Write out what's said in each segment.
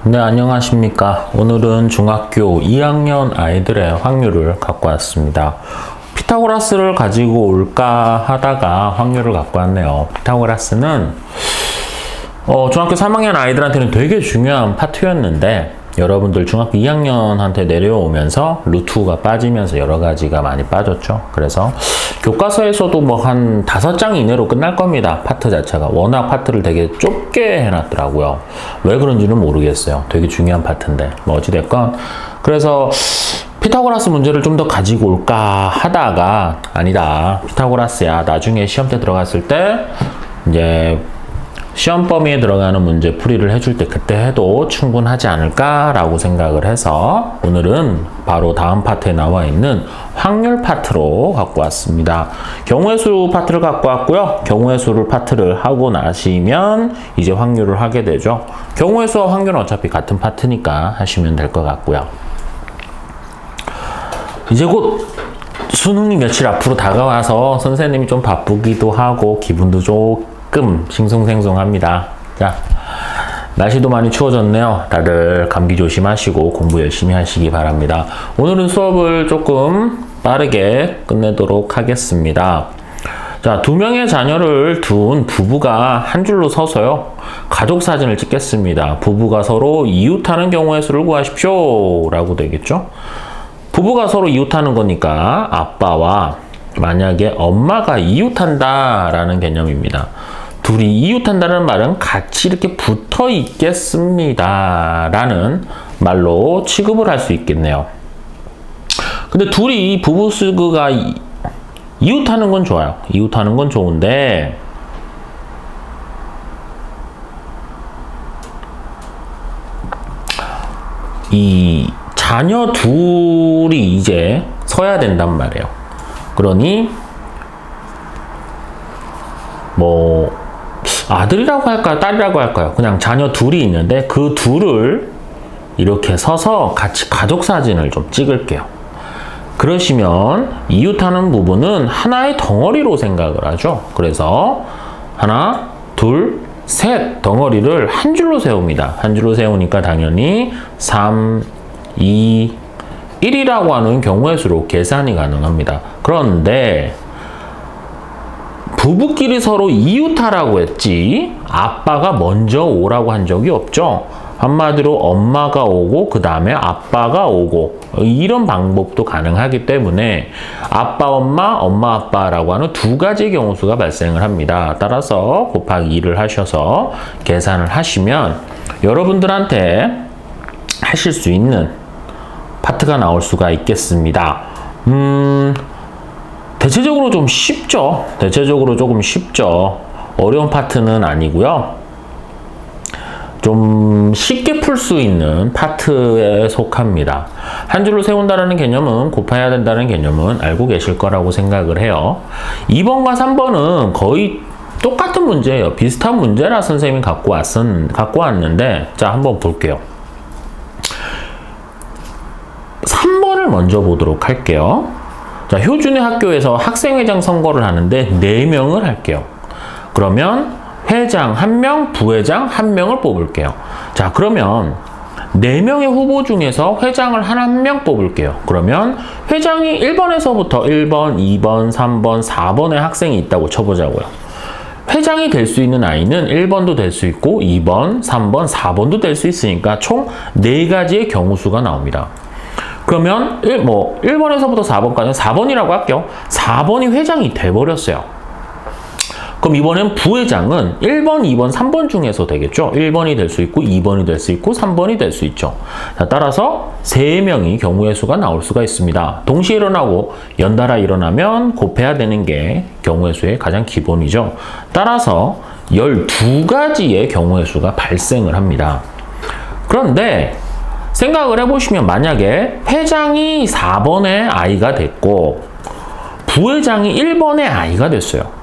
네, 안녕하십니까. 오늘은 중학교 2학년 아이들의 확률을 갖고 왔습니다. 피타고라스를 가지고 올까 하다가 확률을 갖고 왔네요. 피타고라스는 중학교 3학년 아이들한테는 되게 중요한 파트였는데 여러분들 중학교 2학년한테 내려오면서 루트가 빠지면서 여러 가지가 많이 빠졌죠. 그래서 교과서에서도 뭐 한 5장 이내로 끝날 겁니다. 파트 자체가. 워낙 파트를 되게 좁게 해놨더라고요. 왜 그런지는 모르겠어요. 되게 중요한 파트인데. 뭐 어찌됐건. 그래서 피타고라스 문제를 좀 더 가지고 올까 하다가 아니다. 피타고라스야. 나중에 시험 때 들어갔을 때 이제 시험 범위에 들어가는 문제 풀이를 해줄 때 그때 해도 충분하지 않을까라고 생각을 해서 오늘은 바로 다음 파트에 나와 있는 확률 파트로 갖고 왔습니다. 경우의 수 파트를 갖고 왔고요. 경우의 수를 파트를 하고 나시면 이제 확률을 하게 되죠. 경우의 수와 확률은 어차피 같은 파트니까 하시면 될 것 같고요. 이제 곧 수능이 며칠 앞으로 다가와서 선생님이 좀 바쁘기도 하고 기분도 조금 싱숭생숭합니다. 자, 날씨도 많이 추워졌네요. 다들 감기 조심하시고 공부 열심히 하시기 바랍니다. 오늘은 수업을 조금 빠르게 끝내도록 하겠습니다. 자, 2명의 자녀를 둔 부부가 한 줄로 서서요. 가족 사진을 찍겠습니다. 부부가 서로 이웃하는 경우의 수를 구하십시오. 라고 되겠죠? 부부가 서로 이웃하는 거니까 아빠와 만약에 엄마가 이웃한다 라는 개념입니다. 둘이 이웃한다는 말은 같이 이렇게 붙어 있겠습니다 라는 말로 취급을 할 수 있겠네요. 근데 둘이 부부가 이웃하는 건 좋아요. 이웃하는 건 좋은데 이 자녀 둘이 이제 서야 된단 말이에요. 그러니 뭐 아들이라고 할까요? 딸이라고 할까요? 그냥 자녀 둘이 있는데 그 둘을 이렇게 서서 같이 가족 사진을 좀 찍을게요. 그러시면 이웃하는 부분은 하나의 덩어리로 생각을 하죠. 그래서 하나, 둘, 셋 덩어리를 한 줄로 세웁니다. 한 줄로 세우니까 당연히 3, 2, 1이라고 하는 경우의 수로 계산이 가능합니다. 그런데 부부끼리 서로 이웃하라고 했지 아빠가 먼저 오라고 한 적이 없죠. 한마디로 엄마가 오고 그 다음에 아빠가 오고 이런 방법도 가능하기 때문에 아빠 엄마 엄마 아빠라고 하는 두 가지 경우수가 발생을 합니다. 따라서 곱하기 2를 하셔서 계산을 하시면 여러분들한테 하실 수 있는 파트가 나올 수가 있겠습니다. 대체적으로 좀 쉽죠. 대체적으로 조금 쉽죠. 어려운 파트는 아니고요. 좀 쉽게 풀 수 있는 파트에 속합니다. 한 줄로 세운다는 개념은 곱해야 된다는 개념은 알고 계실 거라고 생각을 해요. 2번과 3번은 거의 똑같은 문제예요. 비슷한 문제라 선생님이 갖고 왔는데 자, 한번 볼게요. 3번을 먼저 보도록 할게요. 자, 효준의 학교에서 학생회장 선거를 하는데 4명을 할게요. 그러면 회장 1명, 부회장 1명을 뽑을게요. 자, 그러면 4명의 후보 중에서 회장을 1명 뽑을게요. 그러면 회장이 1번에서부터 1번, 2번, 3번, 4번의 학생이 있다고 쳐보자고요. 회장이 될 수 있는 아이는 1번도 될 수 있고 2번, 3번, 4번도 될 수 있으니까 총 4가지의 경우수가 나옵니다. 그러면 1번에서부터 4번까지는 4번이라고 할게요. 4번이 회장이 돼버렸어요. 그럼 이번엔 부회장은 1번, 2번, 3번 중에서 되겠죠. 1번이 될 수 있고 2번이 될 수 있고 3번이 될 수 있죠. 자, 따라서 3명이 경우의 수가 나올 수가 있습니다. 동시에 일어나고 연달아 일어나면 곱해야 되는 게 경우의 수의 가장 기본이죠. 따라서 12가지의 경우의 수가 발생을 합니다. 그런데 생각을 해보시면 만약에 회장이 4번의 아이가 됐고 부회장이 1번의 아이가 됐어요.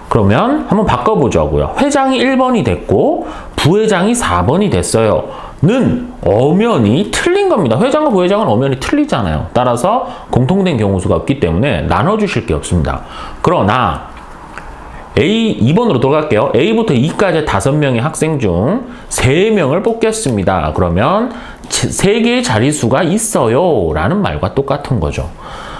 그러면 한번 바꿔보자고요. 회장이 1번이 됐고 부회장이 4번이 됐어요. 는 엄연히 틀린 겁니다. 회장과 부회장은 엄연히 틀리잖아요. 따라서 공통된 경우수가 없기 때문에 나눠주실 게 없습니다. 그러나 A 2번으로 돌아갈게요. A부터 E까지 5명의 학생 중 3명을 뽑겠습니다. 그러면 3개의 자릿수가 있어요 라는 말과 똑같은 거죠.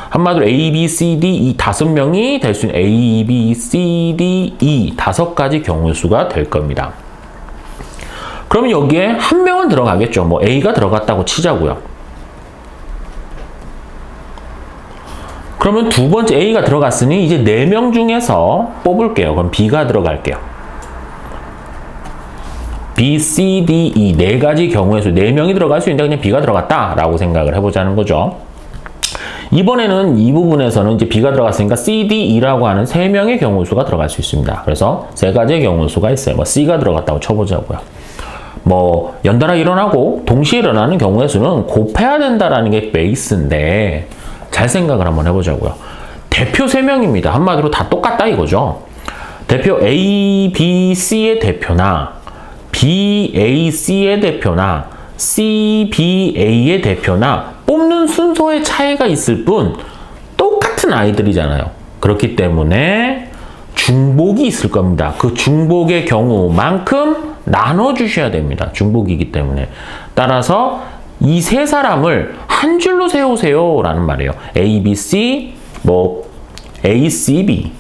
한마디로 A, B, C, D, 이 5명이 될 수 있는 A, B, C, D, E 5가지 경우의 수가 될 겁니다. 그러면 여기에 한 명은 들어가겠죠. 뭐 A가 들어갔다고 치자고요. 그러면 두 번째 A가 들어갔으니 이제 4명 중에서 뽑을게요. 그럼 B가 들어갈게요. B, C, D, E 4가지 경우의 수 4명이 들어갈 수 있는데 그냥 B가 들어갔다 라고 생각을 해보자는 거죠. 이번에는 이 부분에서는 이제 B가 들어갔으니까 C, D, E라고 하는 3명의 경우의 수가 들어갈 수 있습니다. 그래서 3가지의 경우의 수가 있어요. 뭐 C가 들어갔다고 쳐보자고요. 뭐 연달아 일어나고 동시에 일어나는 경우의 수는 곱해야 된다라는 게 베이스인데 잘 생각을 한번 해보자고요. 대표 3명입니다. 한마디로 다 똑같다 이거죠. 대표 A, B, C의 대표나 B, A, C의 대표나 C, B, A의 대표나 뽑는 순서의 차이가 있을 뿐 똑같은 아이들이잖아요. 그렇기 때문에 중복이 있을 겁니다. 그 중복의 경우만큼 나눠주셔야 됩니다. 중복이기 때문에. 따라서 이 3사람을 한 줄로 세우세요 라는 말이에요. A, B, C, 뭐 A, C, B,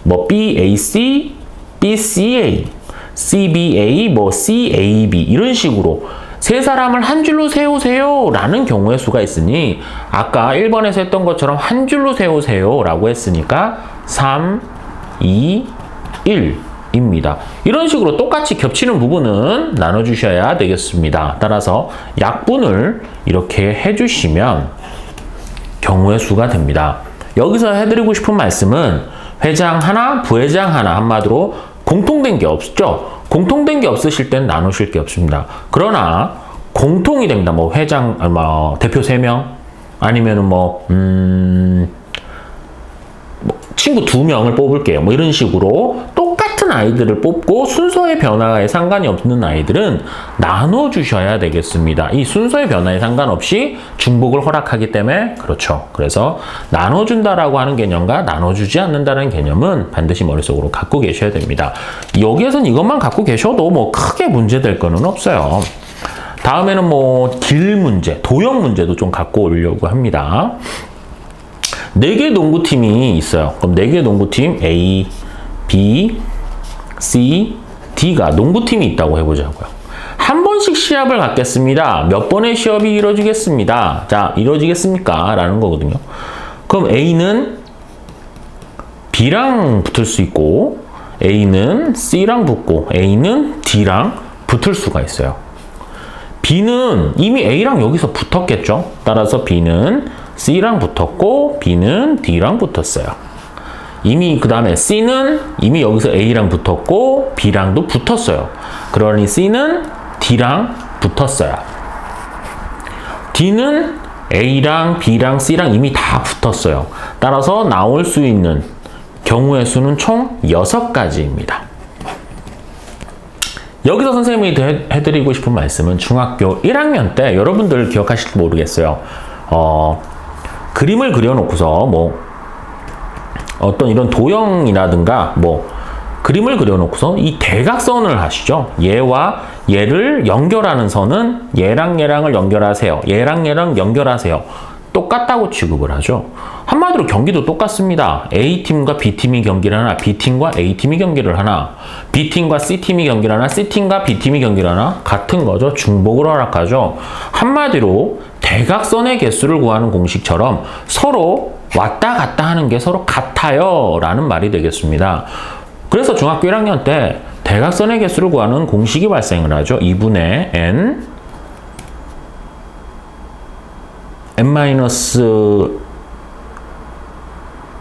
뭐 B, A, C, B, C, A, C, B, A, 뭐 C, A, B 이런 식으로 3사람을 한 줄로 세우세요 라는 경우의 수가 있으니 아까 1번에서 했던 것처럼 한 줄로 세우세요 라고 했으니까 3, 2, 1 입니다. 이런 식으로 똑같이 겹치는 부분은 나눠주셔야 되겠습니다. 따라서 약분을 이렇게 해주시면 경우의 수가 됩니다. 여기서 해드리고 싶은 말씀은 회장 하나, 부회장 하나 한마디로 공통된 게 없죠. 공통된 게 없으실 땐 나누실 게 없습니다. 그러나 공통이 됩니다. 뭐 회장, 뭐 대표 3명 아니면은 뭐 친구 2명을 뽑을게요. 뭐 이런 식으로 똑같은 아이들을 뽑고 순서의 변화에 상관이 없는 아이들은 나눠주셔야 되겠습니다. 이 순서의 변화에 상관없이 중복을 허락하기 때문에 그렇죠. 그래서 나눠준다라고 하는 개념과 나눠주지 않는다는 개념은 반드시 머릿속으로 갖고 계셔야 됩니다. 여기에선 이것만 갖고 계셔도 뭐 크게 문제될 거는 없어요. 다음에는 뭐 길 문제, 도형 문제도 좀 갖고 오려고 합니다. 4개 농구팀이 있어요. 그럼 4개 농구팀 A, B, C, D가 농구팀이 있다고 해보자고요. 한 번씩 시합을 갖겠습니다. 몇 번의 시합이 이루어지겠습니다. 자, 이루어지겠습니까? 라는 거거든요. 그럼 A는 B랑 붙을 수 있고 A는 C랑 붙고 A는 D랑 붙을 수가 있어요. B는 이미 A랑 여기서 붙었겠죠? 따라서 B는 C랑 붙었고 B는 D랑 붙었어요. 이미 그 다음에 C는 이미 여기서 A랑 붙었고 B랑도 붙었어요. 그러니 C는 D랑 붙었어요. D는 A랑 B랑 C랑 이미 다 붙었어요. 따라서 나올 수 있는 경우의 수는 총 6가지입니다. 여기서 선생님이 해드리고 싶은 말씀은 중학교 1학년 때 여러분들 기억하실지 모르겠어요. 그림을 그려놓고서 뭐 어떤 이런 도형이라든가 뭐 그림을 그려놓고서 이 대각선을 하시죠. 얘와 얘를 연결하는 선은 얘랑 얘랑을 연결하세요. 얘랑 얘랑 연결하세요. 똑같다고 취급을 하죠. 한마디로 경기도 똑같습니다. A팀과 B팀이 경기를 하나, B팀과 A팀이 경기를 하나, B팀과 C팀이 경기를 하나, C팀과 B팀이 경기를 하나 같은 거죠. 중복을 허락하죠. 한마디로 대각선의 개수를 구하는 공식처럼 서로 왔다 갔다 하는 게 서로 같아요 라는 말이 되겠습니다. 그래서 중학교 1학년 때 대각선의 개수를 구하는 공식이 발생을 하죠. 2분의 n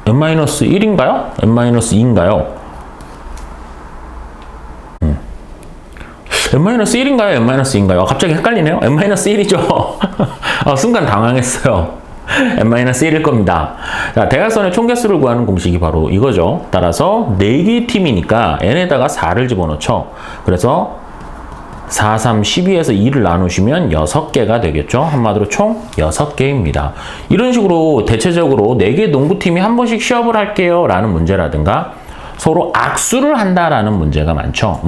n-1인가요? n-2인가요? n-1인가요? n-2인가요? 갑자기 헷갈리네요. n-1이죠. 순간 당황했어요. n-1일 겁니다. 자, 대각선의 총개수를 구하는 공식이 바로 이거죠. 따라서 4개의 팀이니까 n에다가 4를 집어넣죠. 그래서 4, 3, 12에서 2를 나누시면 6개가 되겠죠. 한마디로 총 6개입니다. 이런 식으로 대체적으로 4개 농구팀이 한 번씩 시합을 할게요 라는 문제라든가 서로 악수를 한다라는 문제가 많죠.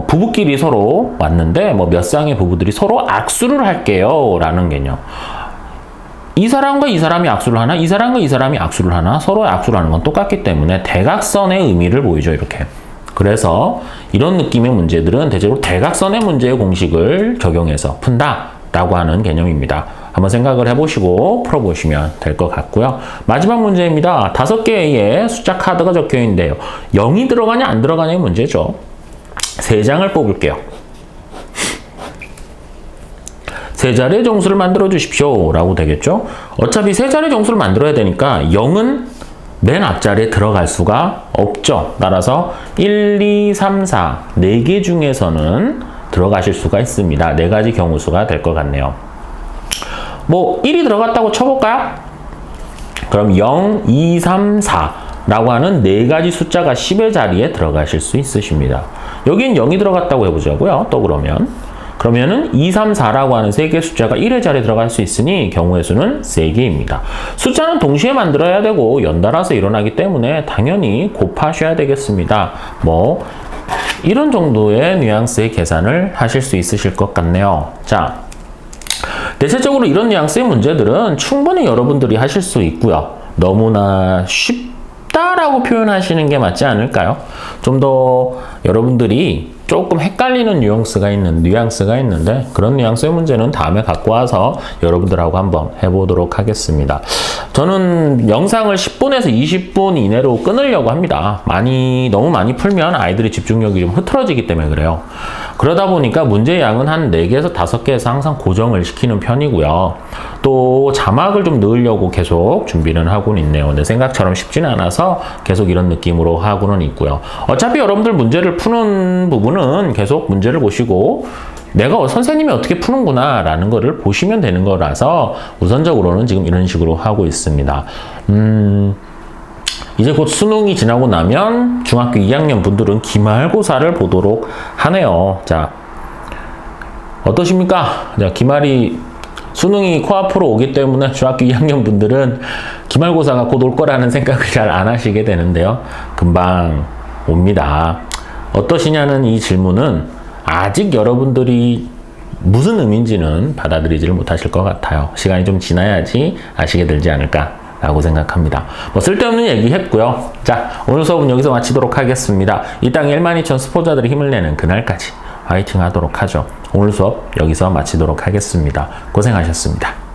부부끼리 서로 왔는데 몇 쌍의 부부들이 서로 악수를 할게요 라는 개념. 이 사람과 이 사람이 악수를 하나, 이 사람과 이 사람이 악수를 하나, 서로 악수를 하는 건 똑같기 때문에 대각선의 의미를 보이죠, 이렇게. 그래서 이런 느낌의 문제들은 대체로 대각선의 문제의 공식을 적용해서 푼다라고 하는 개념입니다. 한번 생각을 해보시고 풀어보시면 될 것 같고요. 마지막 문제입니다. 5개의 숫자 카드가 적혀 있는데요. 0이 들어가냐 안 들어가냐의 문제죠. 3장을 뽑을게요. 세 자리의 정수를 만들어 주십시오 라고 되겠죠. 어차피 세 자리의 정수를 만들어야 되니까 0은 맨 앞자리에 들어갈 수가 없죠. 따라서 1, 2, 3, 4 4개 중에서는 들어가실 수가 있습니다. 4가지 경우수가 될 것 같네요. 1이 들어갔다고 쳐볼까요? 그럼 0, 2, 3, 4 라고 하는 4가지 숫자가 10의 자리에 들어가실 수 있으십니다. 여긴 0이 들어갔다고 해보자고요. 또 그러면은 2, 3, 4라고 하는 3개의 숫자가 1의 자리에 들어갈 수 있으니 경우의 수는 3개입니다. 숫자는 동시에 만들어야 되고 연달아서 일어나기 때문에 당연히 곱하셔야 되겠습니다. 이런 정도의 뉘앙스의 계산을 하실 수 있으실 것 같네요. 자, 대체적으로 이런 뉘앙스의 문제들은 충분히 여러분들이 하실 수 있고요. 너무나 쉽다라고 표현하시는 게 맞지 않을까요? 좀 더 여러분들이 조금 헷갈리는 뉘앙스가 있는데 그런 뉘앙스의 문제는 다음에 갖고 와서 여러분들하고 한번 해보도록 하겠습니다. 저는 영상을 10분에서 20분 이내로 끊으려고 합니다. 너무 많이 풀면 아이들이 집중력이 좀 흐트러지기 때문에 그래요. 그러다 보니까 문제 양은 한 4개에서 5개에서 항상 고정을 시키는 편이고요. 또 자막을 좀 넣으려고 계속 준비는 하고는 있네요. 내 생각처럼 쉽지는 않아서 계속 이런 느낌으로 하고는 있고요. 어차피 여러분들 문제를 푸는 부분은 계속 문제를 보시고 내가 선생님이 어떻게 푸는구나 라는 거를 보시면 되는 거라서 우선적으로는 지금 이런 식으로 하고 있습니다. 이제 곧 수능이 지나고 나면 중학교 2학년 분들은 기말고사를 보도록 하네요. 자, 어떠십니까? 자, 수능이 코앞으로 오기 때문에 중학교 2학년 분들은 기말고사가 곧 올 거라는 생각을 잘 안 하시게 되는데요. 금방 옵니다. 어떠시냐는 이 질문은 아직 여러분들이 무슨 의미인지는 받아들이지를 못하실 것 같아요. 시간이 좀 지나야지 아시게 되지 않을까라고 생각합니다. 쓸데없는 얘기 했고요. 자, 오늘 수업은 여기서 마치도록 하겠습니다. 이 땅 12,000 스포자들이 힘을 내는 그날까지 화이팅 하도록 하죠. 오늘 수업 여기서 마치도록 하겠습니다. 고생하셨습니다.